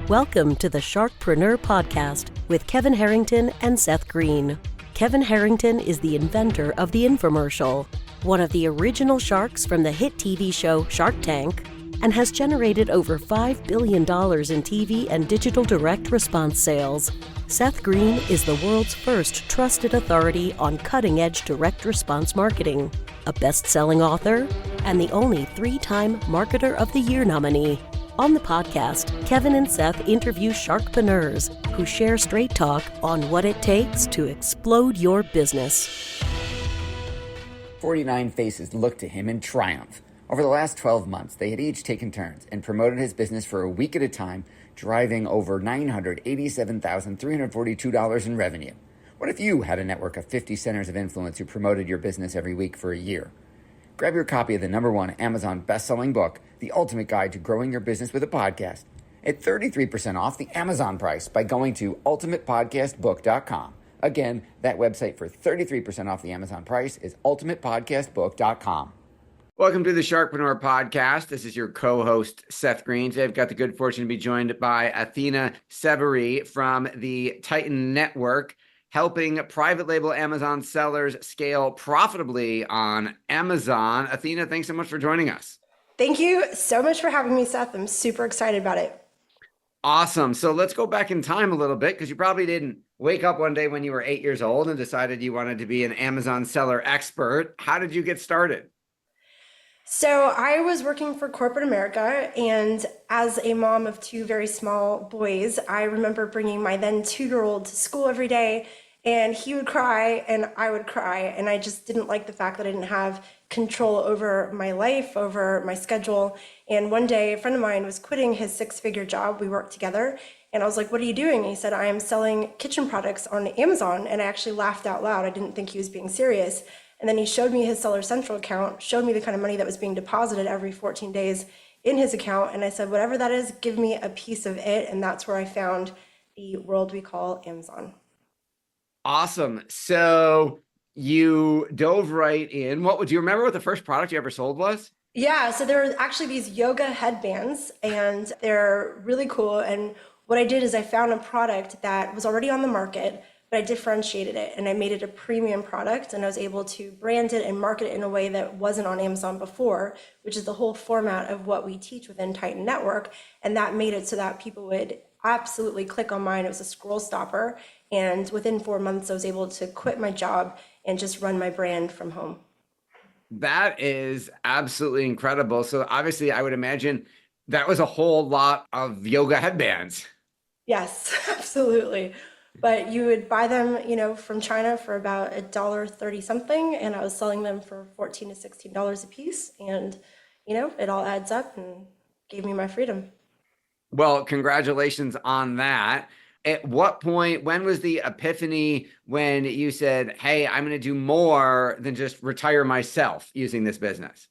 Welcome to the Sharkpreneur podcast with Kevin Harrington and Seth Greene. Kevin Harrington is the inventor of the infomercial, one of the original sharks from the hit TV show Shark Tank, and has generated over $5 billion in TV and digital direct response sales. Seth Greene is the world's first trusted authority on cutting-edge direct response marketing, a best-selling author, and the only 3-time Marketer of the Year nominee. On the podcast, Kevin and Seth interview sharkpreneurs who share straight talk on what it takes to explode your business. 49 faces looked to him in triumph. Over the last 12 months, they had each taken turns and promoted his business for a week at a time, driving over $987,342 in revenue. What if you had a network of 50 centers of influence who promoted your business every week for a year? Grab your copy of the #1 Amazon best-selling book, The Ultimate Guide to Growing Your Business with a Podcast, at 33% off the Amazon price by going to ultimatepodcastbook.com. Again, that website for 33% off the Amazon price is ultimatepodcastbook.com. Welcome to the Sharkpreneur podcast. This is your co-host, Seth Greene. Today I've got the good fortune to be joined by Athena Severi from the Titan Network, helping private label Amazon sellers scale profitably on Amazon. Athena, thanks so much for joining us. Thank you so much for having me, Seth. I'm super excited about it. Awesome. So let's go back in time a little bit, because you probably didn't wake up one day when you were 8 years old and decided you wanted to be an Amazon seller expert. How did you get started? So I was working for corporate America, and as a mom of 2 very small boys, I remember bringing my then 2-year-old to school every day, and he would cry and I would cry, and I just didn't like the fact that I didn't have control over my life, over my schedule. And one day a friend of mine was quitting his 6-figure job. We worked together, and I was like, "What are you doing?" And he said, "I am selling kitchen products on Amazon." And I actually laughed out loud. I didn't think he was being serious. And then he showed me his Seller Central account, showed me the kind of money that was being deposited every 14 days in his account. And I said, "Whatever that is, give me a piece of it." And that's where I found the world we call Amazon. Awesome. So you dove right in. Do you remember what the first product you ever sold was? Yeah, so there are actually these yoga headbands, and they're really cool. And what I did is I found a product that was already on the market, but I differentiated it and I made it a premium product, and I was able to brand it and market it in a way that wasn't on Amazon before, which is the whole format of what we teach within Titan Network. And that made it so that people would absolutely click on mine. It was a scroll stopper. And within 4 months, I was able to quit my job and just run my brand from home. That is absolutely incredible. So obviously, I would imagine that was a whole lot of yoga headbands. Yes, absolutely. But you would buy them, from China for about $1.30 something, and I was selling them for $14 to $16 a piece. And, it all adds up and gave me my freedom. Well, congratulations on that. At what point, when was the epiphany when you said, "Hey, I'm going to do more than just retire myself using this business"?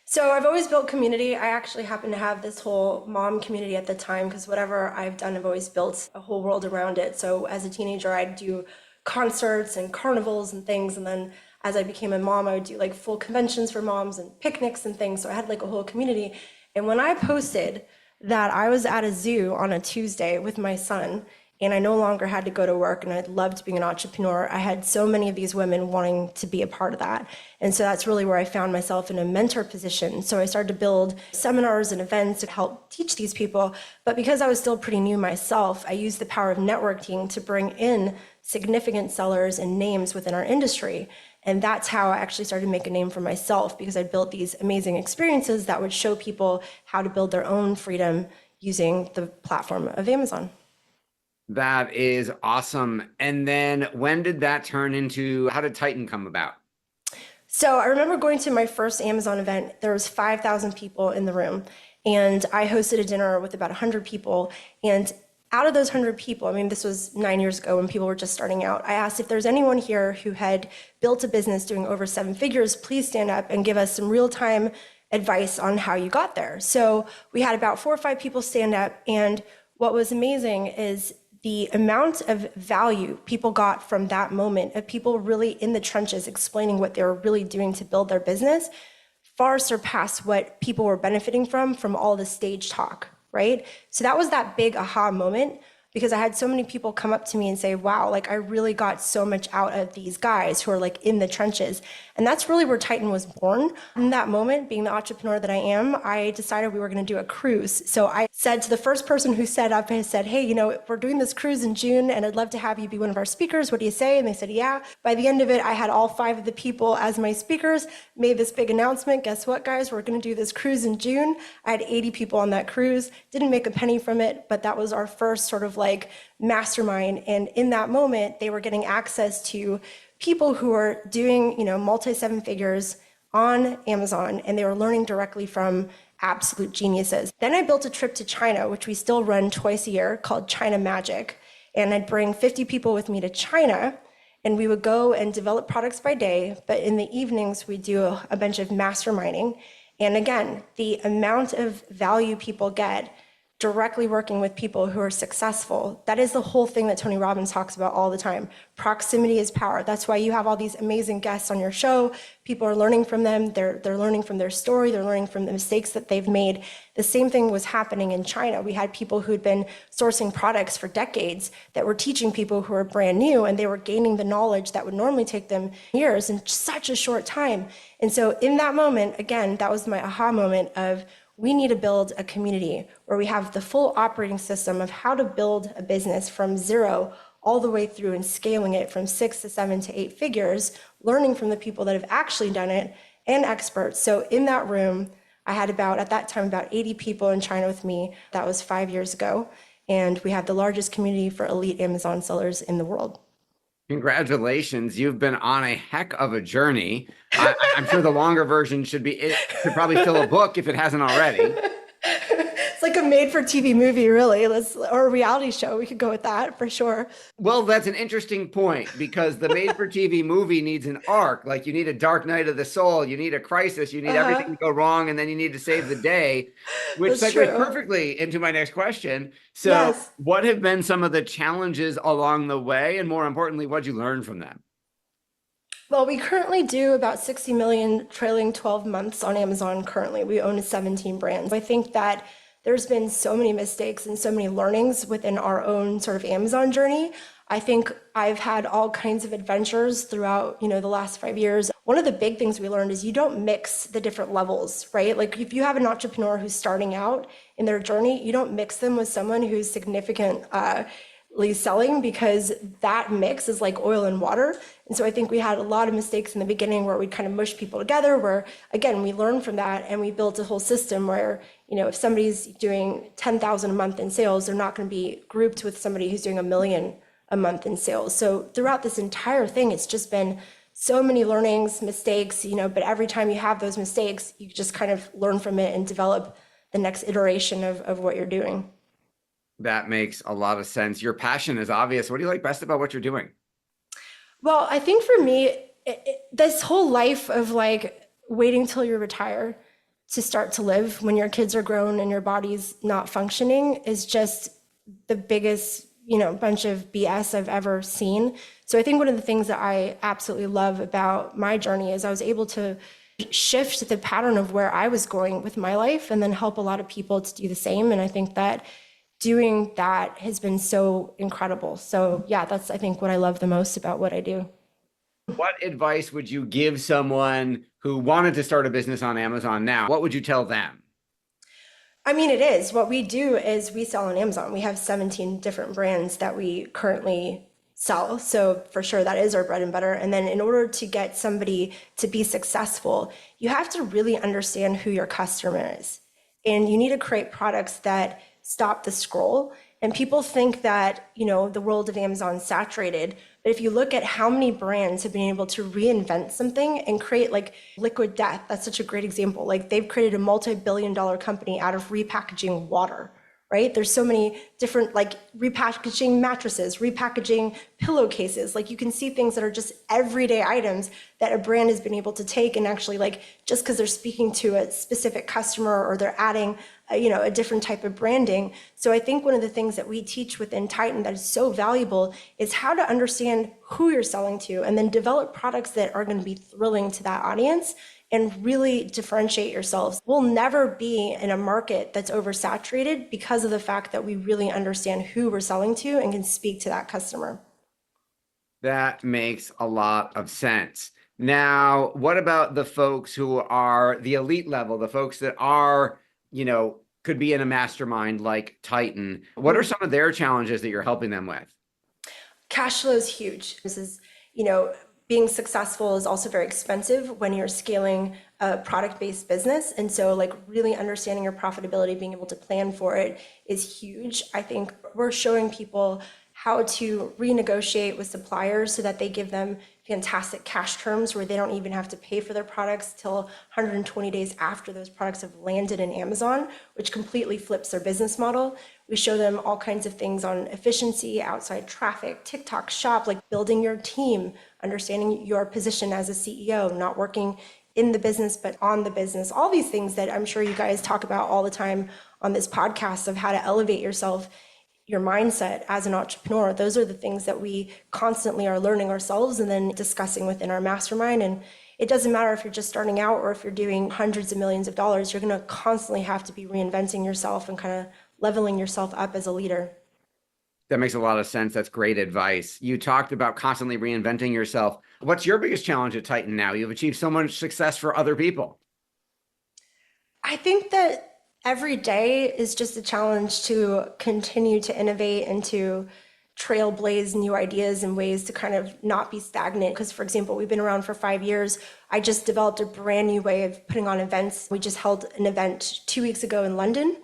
So I've always built community. I actually happen to have this whole mom community at the time, because whatever I've done, I've always built a whole world around it. So as a teenager, I'd do concerts and carnivals and things. And then as I became a mom, I would do like full conventions for moms and picnics and things. So I had like a whole community. And when I posted that I was at a zoo on a Tuesday with my son, and I no longer had to go to work, and I loved being an entrepreneur, I had so many of these women wanting to be a part of that. And so that's really where I found myself in a mentor position. So I started to build seminars and events to help teach these people. But because I was still pretty new myself, I used the power of networking to bring in significant sellers and names within our industry. And that's how I actually started to make a name for myself, because I built these amazing experiences that would show people how to build their own freedom using the platform of Amazon. That is awesome. And then when did that turn into, how did Titan come about? So I remember going to my first Amazon event. There was 5,000 people in the room, and I hosted a dinner with about 100 people. And out of those 100 people, this was 9 years ago when people were just starting out, I asked if there's anyone here who had built a business doing over 7 figures, please stand up and give us some real-time advice on how you got there. So we had about 4 or 5 people stand up, and what was amazing is the amount of value people got from that moment of people really in the trenches explaining what they were really doing to build their business far surpassed what people were benefiting from all the stage talk right? So that was that big aha moment, because I had so many people come up to me and say, wow, like I really got so much out of these guys who are like in the trenches. And that's really where Titan was born. In that moment, being the entrepreneur that I am, I decided we were going to do a cruise. So I said to the first person who set up, I said, hey, we're doing this cruise in June and I'd love to have you be one of our speakers. What do you say? And they said, yeah. By the end of it, I had all 5 of the people as my speakers, made this big announcement. Guess what, guys? We're going to do this cruise in June. I had 80 people on that cruise, didn't make a penny from it, but that was our first sort of like mastermind. And in that moment, they were getting access to people who are doing, multi 7 figures on Amazon, and they were learning directly from absolute geniuses. Then I built a trip to China, which we still run twice a year, called China Magic. And I'd bring 50 people with me to China, and we would go and develop products by day, but in the evenings, we'd do a bunch of masterminding. And again, the amount of value people get directly working with people who are successful. That is the whole thing that Tony Robbins talks about all the time. Proximity is power. That's why you have all these amazing guests on your show. People are learning from them. They're learning from their story. They're learning from the mistakes that they've made. The same thing was happening in China. We had people who'd been sourcing products for decades that were teaching people who are brand new, and they were gaining the knowledge that would normally take them years in such a short time. And so in that moment, again, that was my aha moment of, we need to build a community where we have the full operating system of how to build a business from zero all the way through and scaling it from 6 to 7 to 8 figures, learning from the people that have actually done it and experts. So in that room, I had at that time, about 80 people in China with me. That was 5 years ago. And we have the largest community for elite Amazon sellers in the world. Congratulations. You've been on a heck of a journey. I'm sure the longer version should probably fill a book if it hasn't already. It's like a made-for-TV movie, really, or a reality show. We could go with that for sure. Well, that's an interesting point, because the made-for-TV movie needs an arc. Like, you need a dark night of the soul, you need a crisis, you need everything to go wrong, and then you need to save the day, which segues perfectly into my next question. So yes. What have been some of the challenges along the way, and more importantly, what did you learn from them? Well, we currently do about 60 million trailing 12 months on Amazon currently. We own 17 brands. I think that there's been so many mistakes and so many learnings within our own sort of Amazon journey. I think I've had all kinds of adventures throughout, the last 5 years. One of the big things we learned is you don't mix the different levels, right? Like if you have an entrepreneur who's starting out in their journey, you don't mix them with someone who's significantly selling, because that mix is like oil and water. And so I think we had a lot of mistakes in the beginning where we'd kind of mush people together, where again, we learned from that and we built a whole system where, if somebody's doing 10,000 a month in sales, they're not going to be grouped with somebody who's doing $1 million a month in sales. So throughout this entire thing, it's just been so many learnings, mistakes, but every time you have those mistakes, you just kind of learn from it and develop the next iteration of what you're doing. That makes a lot of sense. Your passion is obvious. What do you like best about what you're doing? Well, I think for me, this whole life of like waiting till you retire to start to live when your kids are grown and your body's not functioning is just the biggest, bunch of BS I've ever seen. So I think one of the things that I absolutely love about my journey is I was able to shift the pattern of where I was going with my life and then help a lot of people to do the same. And I think that doing that has been so incredible. So yeah, that's, I think, what I love the most about what I do. What advice would you give someone who wanted to start a business on Amazon now? What would you tell them? I mean, it is. What we do is we sell on Amazon. We have 17 different brands that we currently sell. So for sure, that is our bread and butter. And then in order to get somebody to be successful, you have to really understand who your customer is. And you need to create products that stop the scroll. And people think that, the world of Amazon is saturated. But if you look at how many brands have been able to reinvent something and create like Liquid Death, that's such a great example. Like they've created a multi-billion-dollar company out of repackaging water, right? There's so many different, like repackaging mattresses, repackaging pillowcases. Like you can see things that are just everyday items that a brand has been able to take and actually, like, just because they're speaking to a specific customer or they're adding a different type of branding. So I think one of the things that we teach within Titan that is so valuable is how to understand who you're selling to and then develop products that are going to be thrilling to that audience and really differentiate yourselves. We'll never be in a market that's oversaturated because of the fact that we really understand who we're selling to and can speak to that customer. That makes a lot of sense. Now, what about the folks who are the elite level, the folks that are, could be in a mastermind like Titan? What are some of their challenges that you're helping them with? Cash flow is huge. This is, being successful is also very expensive when you're scaling a product-based business. And so like really understanding your profitability, being able to plan for it is huge. I think we're showing people how to renegotiate with suppliers so that they give them fantastic cash terms where they don't even have to pay for their products till 120 days after those products have landed in Amazon, which completely flips their business model. We show them all kinds of things on efficiency, outside traffic, TikTok shop, like building your team, understanding your position as a CEO, not working in the business, but on the business, all these things that I'm sure you guys talk about all the time on this podcast of how to elevate yourself, your mindset as an entrepreneur. Those are the things that we constantly are learning ourselves and then discussing within our mastermind. And it doesn't matter if you're just starting out or if you're doing hundreds of millions of dollars, you're going to constantly have to be reinventing yourself and kind of leveling yourself up as a leader. That makes a lot of sense. That's great advice. You talked about constantly reinventing yourself. What's your biggest challenge at Titan now? You've achieved so much success for other people. I think that every day is just a challenge to continue to innovate and to trailblaze new ideas and ways to kind of not be stagnant. Because, for example, we've been around for 5 years. I just developed a brand new way of putting on events. We just held an event 2 weeks ago in London,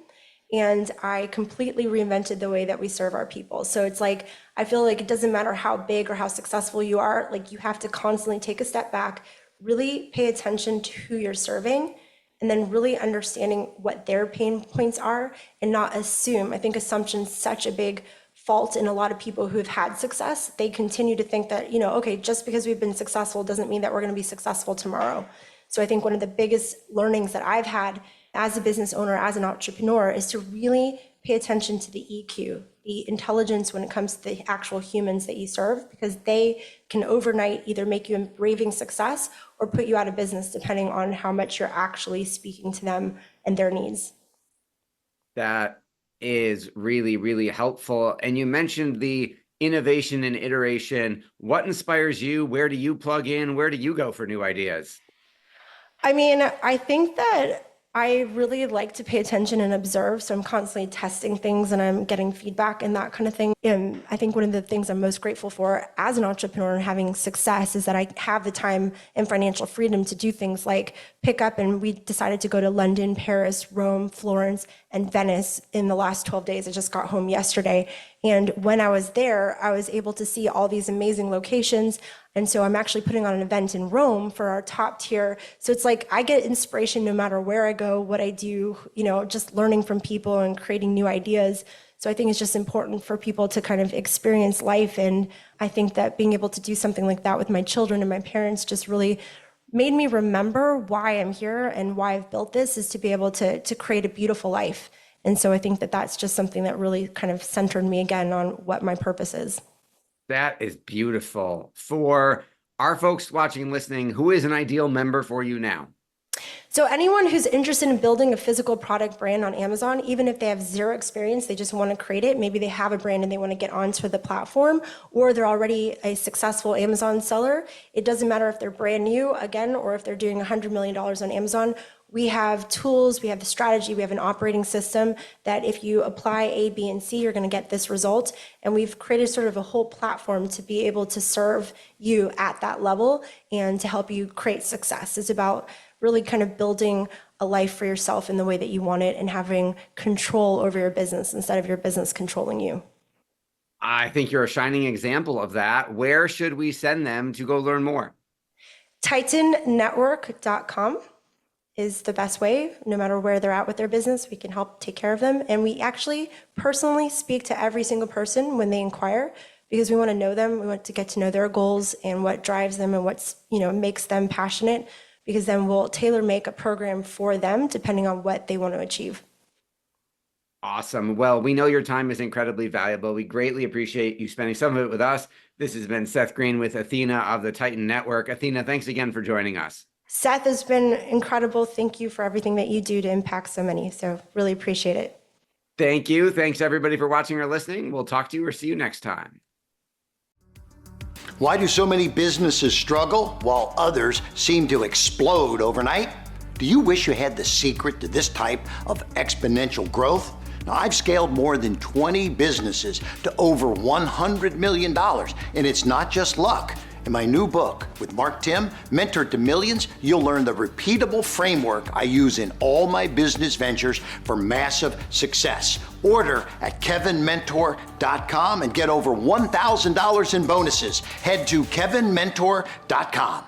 and I completely reinvented the way that we serve our people. So it's like, I feel like it doesn't matter how big or how successful you are, like you have to constantly take a step back, really pay attention to who you're serving, and then really understanding what their pain points are and not assume. I think assumption's such a big fault in a lot of people who have had success. They continue to think that, okay, just because we've been successful doesn't mean that we're going to be successful tomorrow. So I think one of the biggest learnings that I've had as a business owner, as an entrepreneur, is to really pay attention to the EQ, the intelligence when it comes to the actual humans that you serve, because they can overnight either make you a raving success or put you out of business, depending on how much you're actually speaking to them and their needs. That is really, really helpful. And you mentioned the innovation and iteration. What inspires you? Where do you plug in? Where do you go for new ideas? I mean, I think that I really like to pay attention and observe. So I'm constantly testing things and I'm getting feedback and that kind of thing. And I think one of the things I'm most grateful for as an entrepreneur and having success is that I have the time and financial freedom to do things like pick up, and we decided to go to London, Paris, Rome, Florence, and Venice in the last 12 days. I just got home yesterday. And when I was there, I was able to see all these amazing locations. And so I'm actually putting on an event in Rome for our top tier. So it's like I get inspiration no matter where I go, what I do, just learning from people and creating new ideas. So I think it's just important for people to kind of experience life. And I think that being able to do something like that with my children and my parents just really made me remember why I'm here and why I've built this, is to be able to create a beautiful life. And so I think that that's just something that really kind of centered me again on what my purpose is. That is beautiful. For our folks watching and listening, who is an ideal member for you now? So anyone who's interested in building a physical product brand on Amazon, even if they have zero experience, they just want to create it. Maybe they have a brand and they want to get onto the platform, or they're already a successful Amazon seller. It doesn't matter if they're brand new, again, or if they're doing $100 million on Amazon. We have tools, we have the strategy, we have an operating system that if you apply A, B, and C, you're going to get this result. And we've created sort of a whole platform to be able to serve you at that level and to help you create success. It's about really kind of building a life for yourself in the way that you want it and having control over your business instead of your business controlling you. I think you're a shining example of that. Where should we send them to go learn more? TitanNetwork.com is the best way. No matter where they're at with their business, we can help take care of them. And we actually personally speak to every single person when they inquire, because we want to know them. We want to get to know their goals and what drives them and what's, makes them passionate, because then we'll tailor make a program for them depending on what they want to achieve. Awesome. Well, we know your time is incredibly valuable. We greatly appreciate you spending some of it with us. This has been Seth Greene with Athena of the Titan Network. Athena, thanks again for joining us. Seth has been incredible. Thank you for everything that you do to impact so many. So really appreciate it. Thank you. Thanks everybody for watching or listening. We'll talk to you or see you next time. Why do so many businesses struggle while others seem to explode overnight? Do you wish you had the secret to this type of exponential growth? Now, I've scaled more than 20 businesses to over $100 million, and it's not just luck. In my new book with Mark Tim, Mentor to Millions, you'll learn the repeatable framework I use in all my business ventures for massive success. Order at kevinmentor.com and get over $1,000 in bonuses. Head to kevinmentor.com.